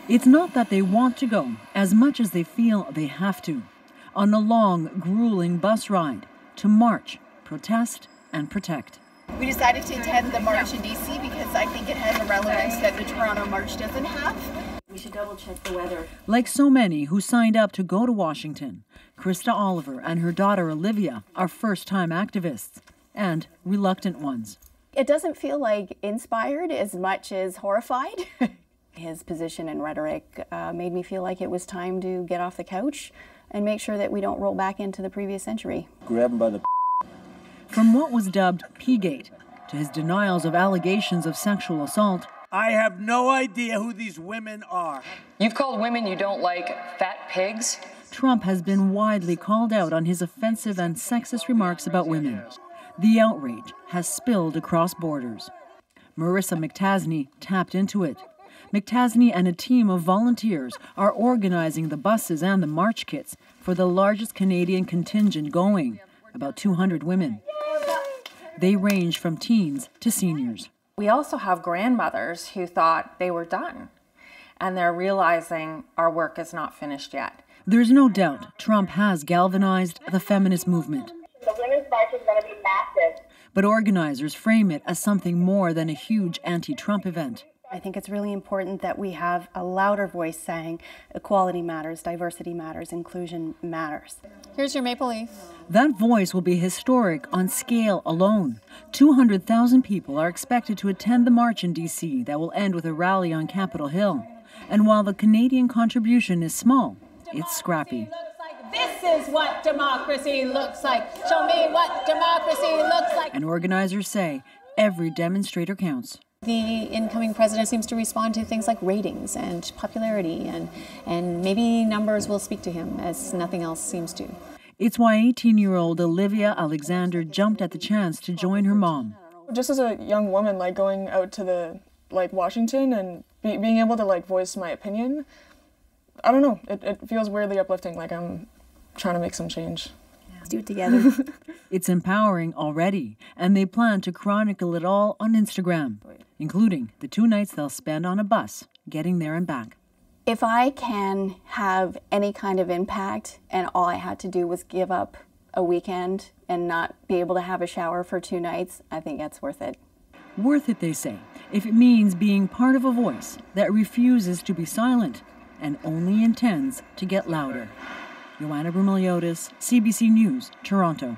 It's not that they want to go as much as they feel they have to. On a long, grueling bus ride to march, protest, and protect. We decided to attend the march in DC because I think it has a relevance that the Toronto march doesn't have. We should double check the weather. Like so many who signed up to go to Washington, Krista Oliver and her daughter Olivia are first-time activists and reluctant ones. It doesn't feel like inspired as much as horrified. His position and rhetoric made me feel like it was time to get off the couch and make sure that we don't roll back into the previous century. Grab him by the From what was dubbed P-Gate to his denials of allegations of sexual assault. I have no idea who these women are. You've called women you don't like fat pigs? Trump has been widely called out on his offensive and sexist remarks about women. The outrage has spilled across borders. Marissa McTasney tapped into it. McTasney and a team of volunteers are organizing the buses and the march kits for the largest Canadian contingent going, about 200 women. They range from teens to seniors. We also have grandmothers who thought they were done, and they're realizing our work is not finished yet. There's no doubt Trump has galvanized the feminist movement. The women's march is going to be massive. But organizers frame it as something more than a huge anti-Trump event. I think it's really important that we have a louder voice saying equality matters, diversity matters, inclusion matters. Here's your maple leaf. That voice will be historic on scale alone. 200,000 people are expected to attend the march in D.C. that will end with a rally on Capitol Hill. And while the Canadian contribution is small, it's scrappy. This is what democracy looks like. Show me what democracy looks like. And organizers say every demonstrator counts. The incoming president seems to respond to things like ratings and popularity, and maybe numbers will speak to him as nothing else seems to. It's why 18-year-old Olivia Alexander jumped at the chance to join her mom. Just as a young woman, going out to Washington and being able to voice my opinion, I don't know, it feels weirdly uplifting, like I'm trying to make some change. Let's do it together. It's empowering already, and they plan to chronicle it all on Instagram, including the 2 nights they'll spend on a bus, getting there and back. If I can have any kind of impact and all I had to do was give up a weekend and not be able to have a shower for 2 nights, I think that's worth it. Worth it, they say, if it means being part of a voice that refuses to be silent and only intends to get louder. Joanna Brumeliotis, CBC News, Toronto.